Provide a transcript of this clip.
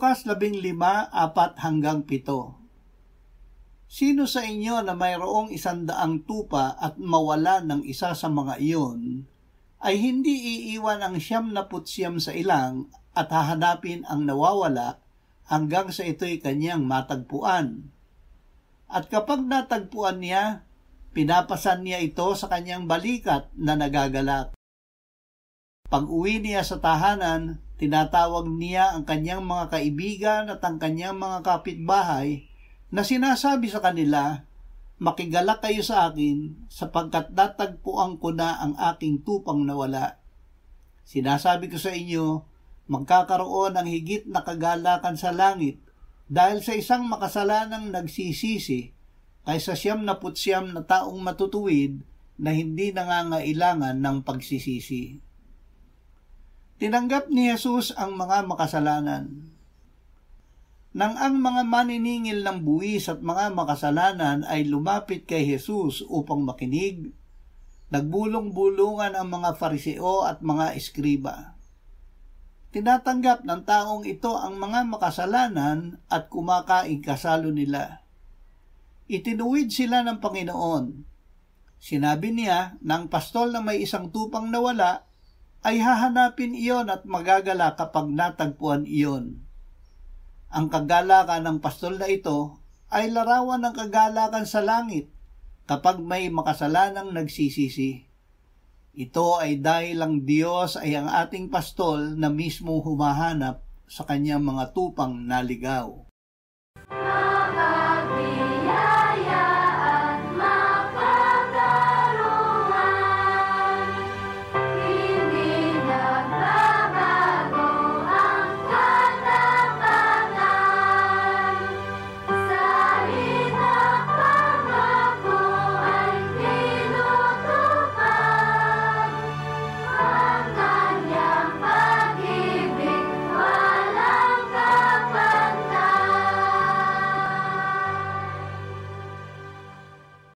Lukas 15:4-7. Sino sa inyo na mayroong 100 tupa at mawala ng isa sa mga iyon, ay hindi iiwan ang 99 sa ilang at hahanapin ang nawawala hanggang sa ito'y kanyang matagpuan. At kapag natagpuan niya, pinapasan niya ito sa kanyang balikat na nagagalak. Pag-uwi niya sa tahanan, tinatawag niya ang kanyang mga kaibigan at ang kanyang mga kapitbahay na sinasabi sa kanila, "Makigalak kayo sa akin sapagkat natagpuan ko na ang aking tupang nawala." Sinasabi ko sa inyo, magkakaroon ng higit na kagalakan sa langit dahil sa isang makasalanang nagsisisi kaysa 99 na taong matutuwid na hindi nangangailangan ng pagsisisi. Tinanggap ni Jesus ang mga makasalanan. Nang ang mga maniningil ng buwis at mga makasalanan ay lumapit kay Jesus upang makinig, nagbulong-bulungan ang mga Fariseo at mga eskriba. Tinatanggap ng taong ito ang mga makasalanan at kumakain kasalo nila. Itinuwid sila ng Panginoon. Sinabi niya na ang pastol na may isang tupang nawala ay hahanapin iyon at magagala kapag natagpuan iyon. Ang kagalakan ng pastol na ito ay larawan ng kagalakan sa langit kapag may makasalanang nagsisisi. Ito ay dahil ang Diyos ay ang ating pastol na mismo humahanap sa kanyang mga tupang naligaw.